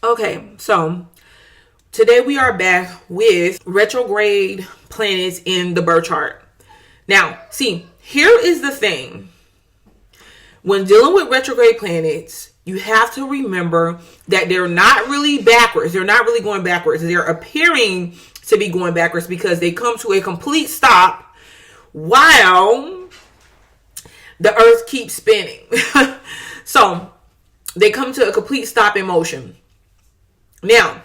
Okay, so today we are back with retrograde planets in the birth chart. Now, see, here is the thing. When dealing with retrograde planets, you have to remember that they're not really backwards. They're not really going backwards. They're appearing to be going backwards because they come to a complete stop while the earth keeps spinning. So they come to a complete stop in motion. Now,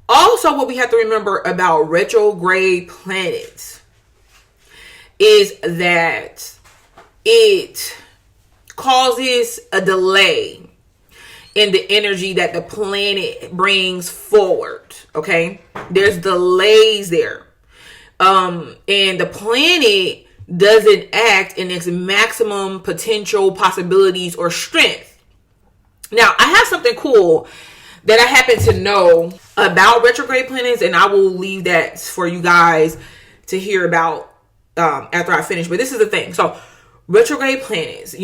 also what we have to remember about retrograde planets is that it causes a delay in the energy that the planet brings forward. Okay, there's delays there, and the planet doesn't act in its maximum potential possibilities or strength. Now, I have something cool that I happen to know about retrograde planets, and I will leave that for you guys to hear about after I finish. But this is the thing. So retrograde planets,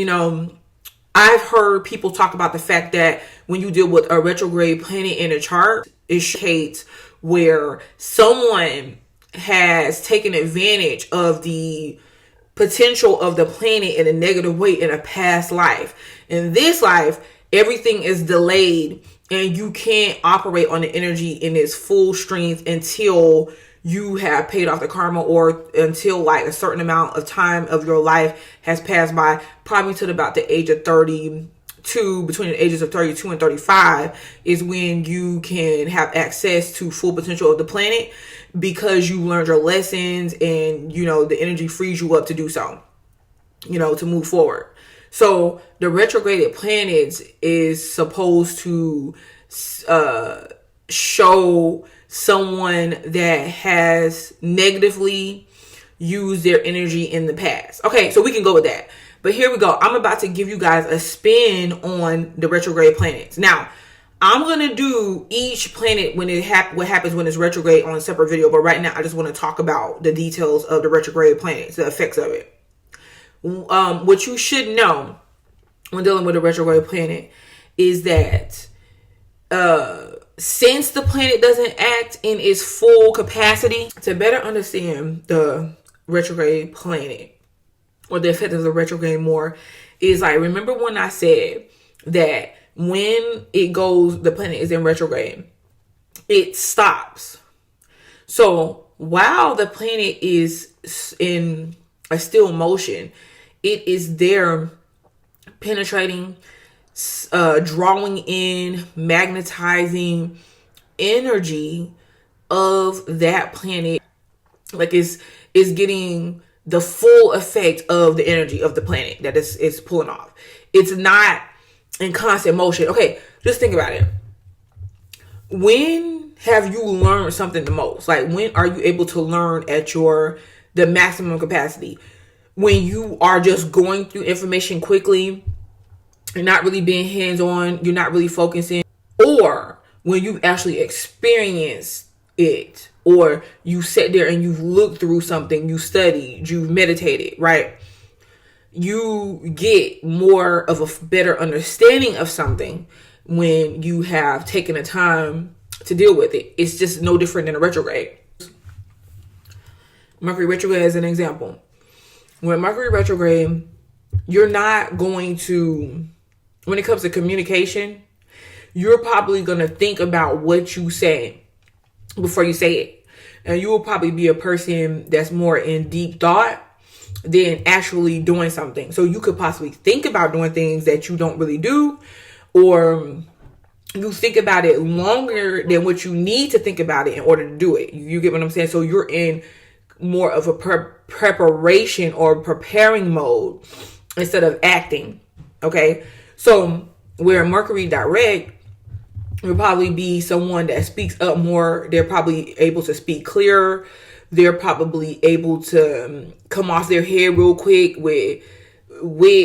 I've heard people talk about the fact that when you deal with a retrograde planet in a chart, it indicates where someone has taken advantage of the potential of the planet in a negative way in a past life. In this life, everything is delayed and you can't operate on the energy in its full strength until you have paid off the karma, or until like a certain amount of time of your life has passed by, probably to about the age of 32, between the ages of 32 and 35 is when you can have access to full potential of the planet, because you learned your lessons and the energy frees you up to do so, to move forward. So the retrograded planets is supposed to show someone that has negatively used their energy in the past. Okay, so we can go with that. But here we go. I'm about to give you guys a spin on the retrograde planets. Now, I'm going to do each planet when what happens when it's retrograde on a separate video. But right now, I just want to talk about the details of the retrograde planets, the effects of it. What you should know when dealing with a retrograde planet is that since the planet doesn't act in its full capacity, to better understand the retrograde planet or the effect of the retrograde more is like, remember when I said that when the planet is in retrograde, it stops. So while the planet is in a still motion, it is there penetrating, drawing in, magnetizing energy of that planet. Like it's getting the full effect of the energy of the planet that it's pulling off. It's not in constant motion. Okay, just think about it. When have you learned something the most? Like, when are you able to learn at the maximum capacity? When you are just going through information quickly, you're not really being hands-on, you're not really focusing, or when you actually experience it, or you sat there and you've looked through something, you studied, you've meditated, right? You get more of a better understanding of something when you have taken the time to deal with it. It's just no different than a retrograde. Mercury retrograde as an example. When Mercury retrograde, you're not going to, when it comes to communication, you're probably going to think about what you say before you say it. And you will probably be a person that's more in deep thought than actually doing something. So you could possibly think about doing things that you don't really do, or you think about it longer than what you need to think about it in order to do it. You get what I'm saying? So you're in more of a preparation or preparing mode instead of acting. Okay, so where Mercury direct will probably be someone that speaks up more. They're probably able to speak clearer. They're probably able to come off their head real quick with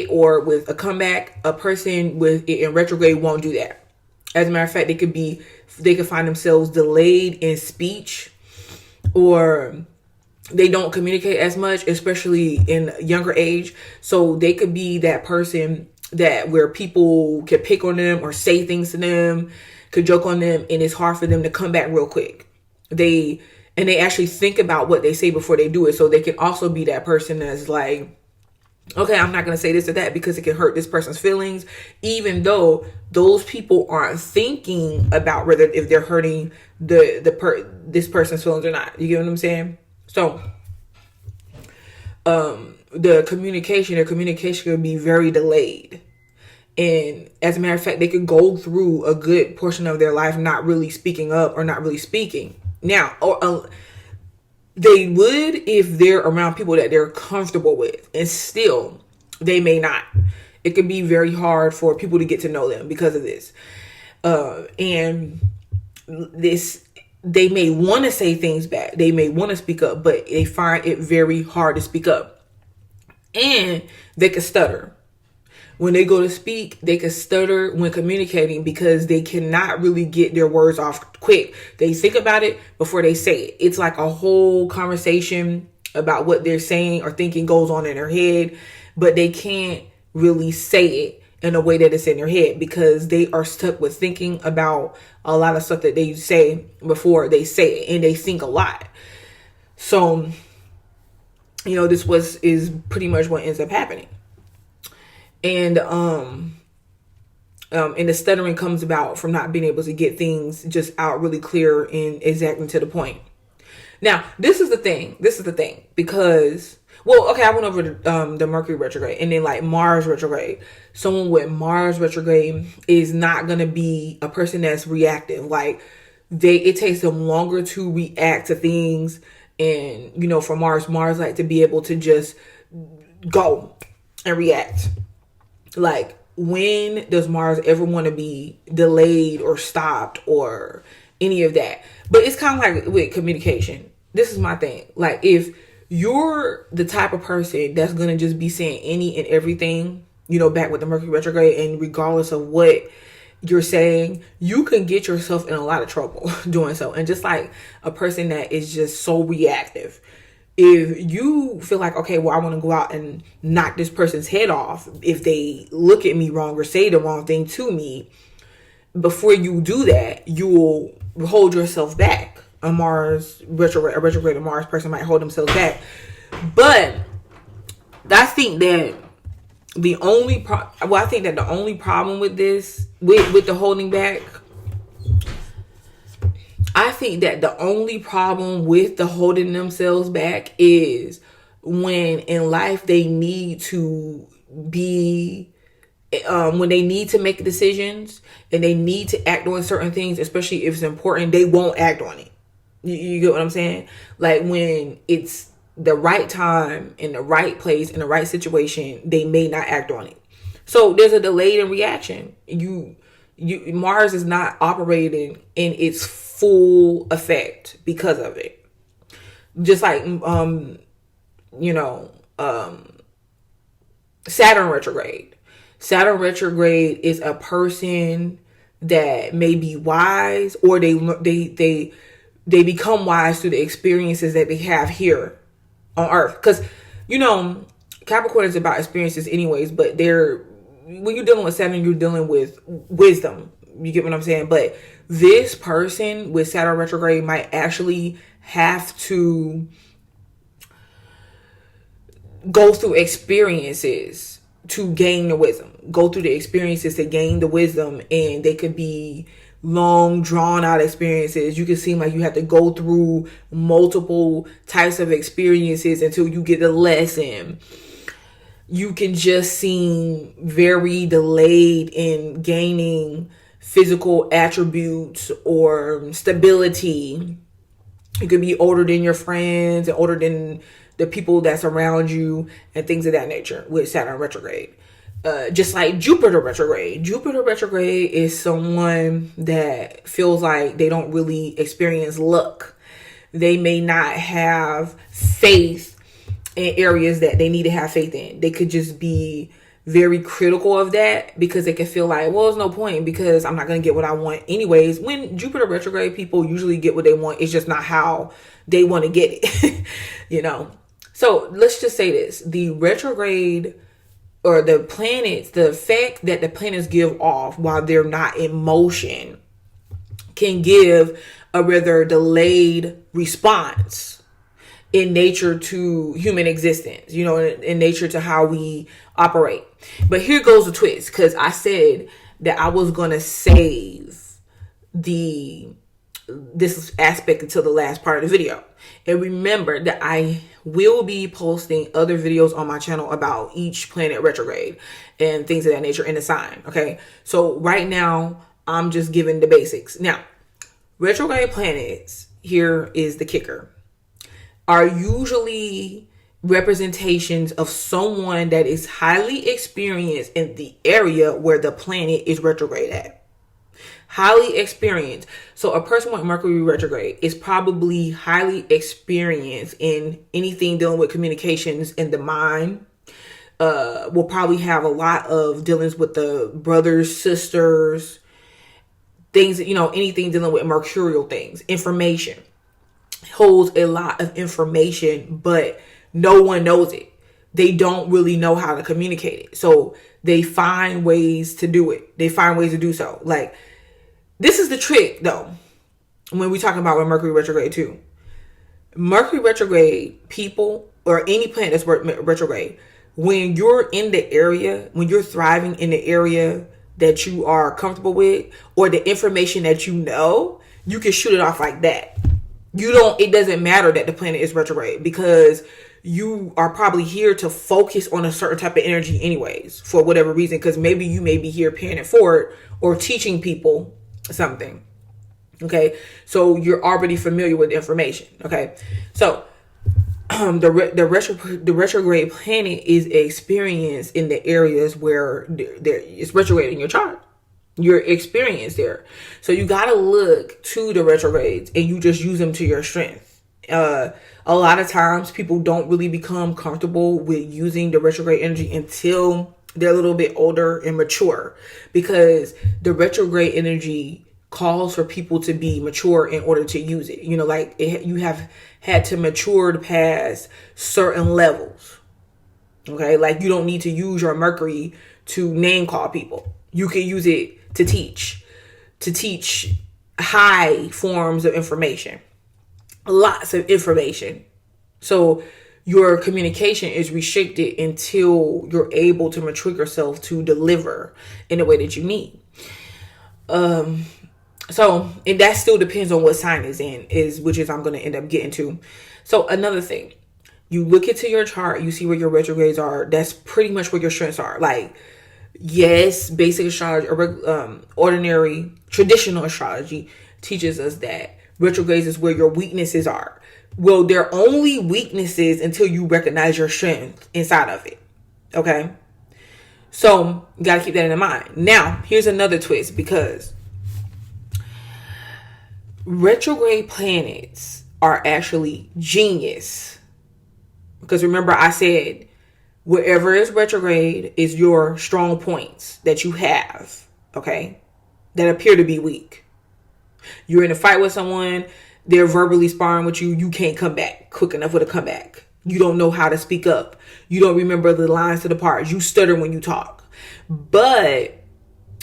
or with a comeback. A person in retrograde won't do that. As a matter of fact, they could find themselves delayed in speech, or they don't communicate as much, especially in younger age. So they could be that person that where people can pick on them or say things to them, could joke on them, and it's hard for them to come back real quick. They actually think about what they say before they do it. So they can also be that person that's like, okay, I'm not going to say this or that because it can hurt this person's feelings, even though those people aren't thinking about whether if they're hurting this person's feelings or not. You get what I'm saying? So the communication can be very delayed. And as a matter of fact, they could go through a good portion of their life not really speaking up or not really speaking. Now, they would if they're around people that they're comfortable with, and still they may not. It can be very hard for people to get to know them because of this. And they may want to say things back. They may want to speak up, but they find it very hard to speak up. And they can stutter. When they go to speak, they can stutter when communicating because they cannot really get their words off quick. They think about it before they say it. It's like a whole conversation about what they're saying or thinking goes on in their head, but they can't really say it in a way that it's in their head because they are stuck with thinking about a lot of stuff that they say before they say it, and they think a lot. So, this is pretty much what ends up happening. And the stuttering comes about from not being able to get things just out really clear and exactly to the point. Now, this is the thing because, I went over the Mercury retrograde and then like Mars retrograde. Someone with Mars retrograde is not going to be a person that's reactive. Like it takes them longer to react to things. And, for Mars like to be able to just go and react. Like, when does Mars ever want to be delayed or stopped or any of that? But it's kind of like with communication. This is my thing. Like, if you're the type of person that's going to just be saying any and everything, back with the Mercury retrograde, and regardless of what you're saying, you can get yourself in a lot of trouble doing so. And just like a person that is just so reactive, if you feel like, okay, well, I want to go out and knock this person's head off if they look at me wrong or say the wrong thing to me, before you do that, you will hold yourself back. A retrograde Mars person might hold themselves back. But I think that the only problem with this, with the holding back, I think that the only problem with the holding themselves back is when in life they need to be, when they need to make decisions and they need to act on certain things, especially if it's important, they won't act on it. You get what I'm saying? Like when it's the right time, in the right place, in the right situation, they may not act on it. So there's a delay in reaction. Mars is not operating in its full effect because of it. Just like Saturn retrograde. Saturn retrograde is a person that may be wise, or they become wise through the experiences that they have here on Earth. Because Capricorn is about experiences anyways, but when you're dealing with Saturn, you're dealing with wisdom. You get what I'm saying? But this person with Saturn retrograde might actually have to go through experiences to gain the wisdom. Go through the experiences to gain the wisdom. And they could be long, drawn out experiences. You can seem like you have to go through multiple types of experiences until you get the lesson. You can just seem very delayed in gaining physical attributes or stability. You could be older than your friends and older than the people that's around you and things of that nature with Saturn retrograde. Just like Jupiter retrograde. Jupiter retrograde is someone that feels like they don't really experience luck. They may not have faith in areas that they need to have faith in. They could just be very critical of that because they can feel like, well, there's no point because I'm not going to get what I want anyways. When Jupiter retrograde, people usually get what they want. It's just not how they want to get it, So let's just say this. The retrograde or the planets, the effect that the planets give off while they're not in motion can give a rather delayed response in nature to human existence, you know, in nature to how we operate. But here goes the twist, because I said that I was going to save this aspect until the last part of the video. And remember that I will be posting other videos on my channel about each planet retrograde and things of that nature in the sign. Okay. So right now I'm just giving the basics. Now, retrograde planets, here is the kicker, are usually representations of someone that is highly experienced in the area where the planet is retrograde at. Highly experienced. So a person with Mercury retrograde is probably highly experienced in anything dealing with communications in the mind. Will probably have a lot of dealings with the brothers, sisters, things, you know, anything dealing with mercurial things, information. Holds a lot of information, but no one knows it. They don't really know how to communicate it. So they find ways to do it. They find ways to do so. Like, this is the trick, though, when we're talking about Mercury retrograde, too. Mercury retrograde people, or any planet that's retrograde, when you're in the area, when you're thriving in the area that you are comfortable with, or the information that you know, you can shoot it off like that. It doesn't matter that the planet is retrograde, because you are probably here to focus on a certain type of energy anyways, for whatever reason, because maybe you may be here paying it forward or teaching people something. Okay, so you're already familiar with the information. Okay, so the retrograde planet is experienced in the areas where it's retrograde in your chart. You're experienced there, so you got to look to the retrogrades and you just use them to your strength. A lot of times people don't really become comfortable with using the retrograde energy until they're a little bit older and mature, because the retrograde energy calls for people to be mature in order to use it. You know, like you have had to mature past certain levels. Okay, like you don't need to use your Mercury to name call people. You can use it to teach high forms of information, lots of information. So your communication is restricted until you're able to mature yourself to deliver in the way that you need. So, and that still depends on what sign is in, which I'm going to end up getting to. So another thing, you look into your chart, you see where your retrogrades are. That's pretty much where your strengths are. Like, yes, basic astrology, ordinary, traditional astrology teaches us that retrogrades is where your weaknesses are. Well, they're only weaknesses until you recognize your strength inside of it. Okay? So, you got to keep that in mind. Now, here's another twist, because retrograde planets are actually genius. Because remember, I said wherever is retrograde is your strong points that you have, okay, that appear to be weak. You're in a fight with someone, they're verbally sparring with you, you can't come back quick enough with a comeback. You don't know how to speak up. You don't remember the lines to the parts. You stutter when you talk. But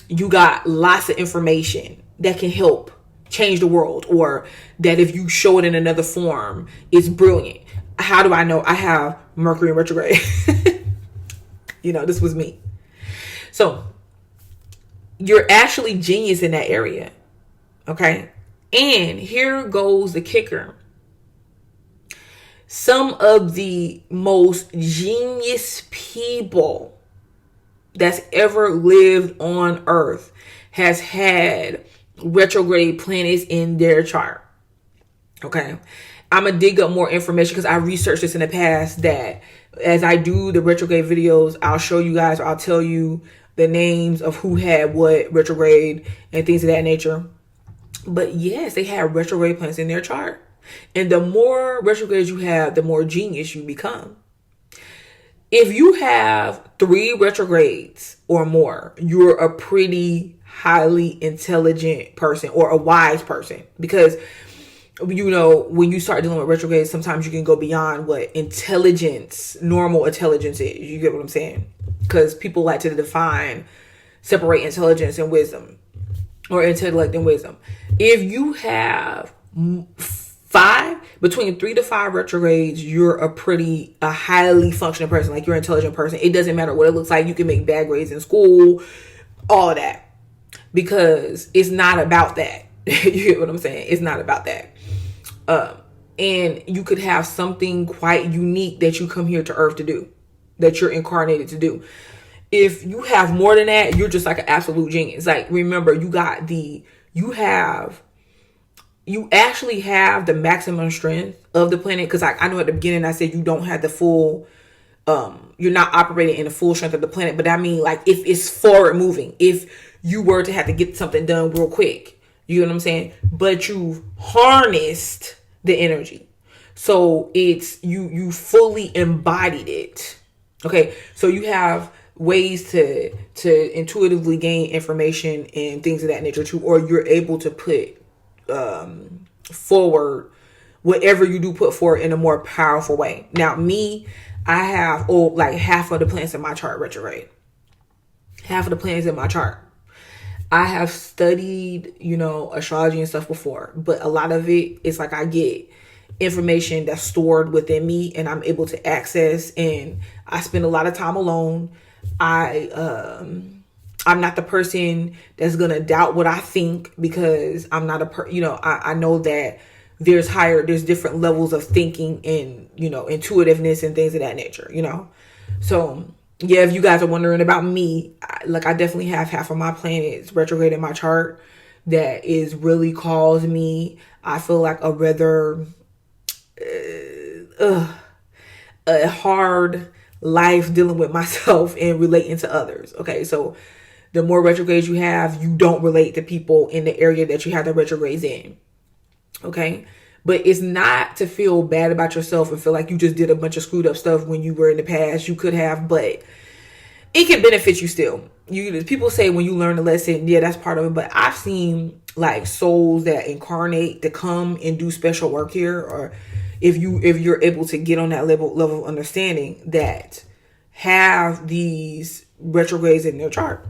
you got lots of information that can help change the world, or that if you show it in another form, it's brilliant. How do I know? I have Mercury in retrograde. You know, this was me. So you're actually genius in that area. Okay. And here goes the kicker. Some of the most genius people that's ever lived on Earth has had retrograde planets in their chart. Okay. I'm going to dig up more information because I researched this in the past, that as I do the retrograde videos, I'll show you guys, or I'll tell you the names of who had what retrograde and things of that nature. But yes, they had retrograde planets in their chart. And the more retrogrades you have, the more genius you become. If you have 3 retrogrades or more, you're a pretty highly intelligent person, or a wise person, because you know, when you start dealing with retrogrades, sometimes you can go beyond what intelligence, normal intelligence is. You get what I'm saying? because people like to separate intelligence and wisdom, or intellect and wisdom. If you have between 3 to 5 retrogrades, you're a highly functioning person. Like, you're an intelligent person. It doesn't matter what it looks like. You can make bad grades in school, all of that, because it's not about that. You get what I'm saying? It's not about that. And you could have something quite unique that you come here to Earth to do, that you're incarnated to do. If you have more than that, you're just like an absolute genius. Like, remember, you actually have the maximum strength of the planet. Because I know at the beginning I said you don't have the full, you're not operating in the full strength of the planet. But I mean, like, if it's forward moving, if you were to have to get something done real quick, you know what I'm saying? But you've harnessed the energy. So it's, you fully embodied it. Okay. So you have ways to intuitively gain information and things of that nature too, or you're able to put forward whatever you do put forward in a more powerful way. Now, me, I have like half of the planets in my chart retrograde. Half of the planets in my chart. I have studied, astrology and stuff before, but a lot of it is like I get information that's stored within me and I'm able to access, and I spend a lot of time alone. I'm not the person that's going to doubt what I think, because I'm not I know that there's different levels of thinking and, intuitiveness and things of that nature, So yeah, if you guys are wondering about me, I definitely have half of my planets retrograde in my chart. That is really caused me, I feel like, a rather a hard life dealing with myself and relating to others. Okay, so the more retrogrades you have, you don't relate to people in the area that you have the retrogrades in. Okay, but it's not to feel bad about yourself and feel like you just did a bunch of screwed up stuff when you were in the past. You could have, but it can benefit you still. People say when you learn a lesson, yeah, that's part of it. But I've seen like souls that incarnate to come and do special work here, or if you're able to get on that level of understanding, that have these retrogrades in their chart.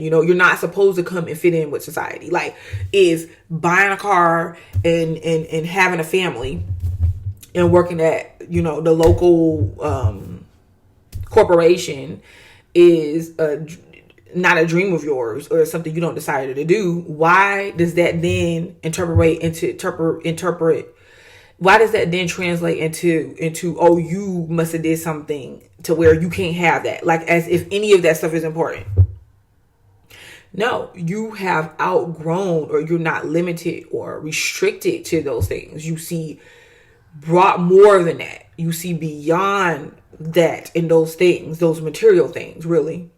You're not supposed to come and fit in with society. Like, if buying a car and having a family and working at, the local corporation is not a dream of yours, or something you don't decide to do, why does that then why does that then translate into oh, you must have did something to where you can't have that? Like, as if any of that stuff is important. No, you have outgrown, or you're not limited or restricted to those things. You see brought more than that. You see beyond that in those things, those material things, really,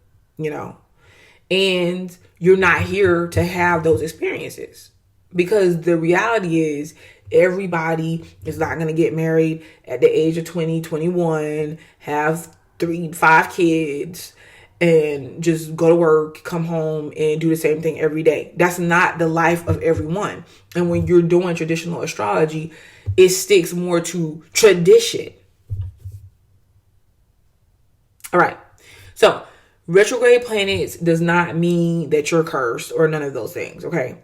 and you're not here to have those experiences, because the reality is everybody is not going to get married at the age of 20, 21, have 3-5 kids, and just go to work, come home, and do the same thing every day. That's not the life of everyone. And when you're doing traditional astrology, it sticks more to tradition. All right. So retrograde planets does not mean that you're cursed or none of those things. Okay.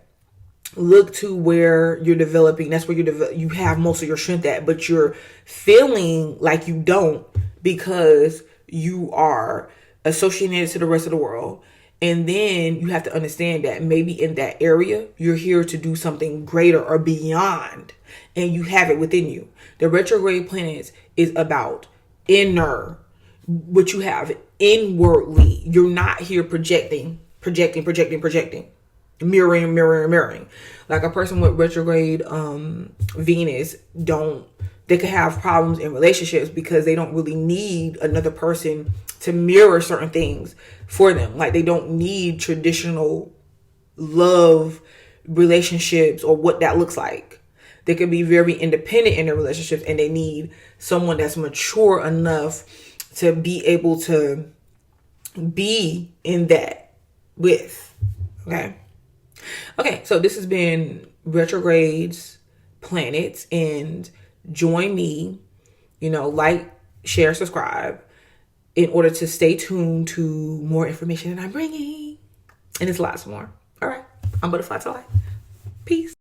Look to where you're developing. That's where you have most of your strength at, but you're feeling like you don't, because you are associated to the rest of the world. And then you have to understand that maybe in that area, you're here to do something greater or beyond, and you have it within you. The retrograde planets is about what you have inwardly. You're not here projecting, mirroring. Like, a person with retrograde Venus they could have problems in relationships because they don't really need another person to mirror certain things for them. Like, they don't need traditional love relationships or what that looks like. They can be very independent in their relationships, and they need someone that's mature enough to be able to be in that with. Okay, so this has been retrogrades, planets, and join me, like, share, subscribe. in order to stay tuned to more information that I'm bringing. And it's lots more. All right. I'm Butterfly to Life. Peace.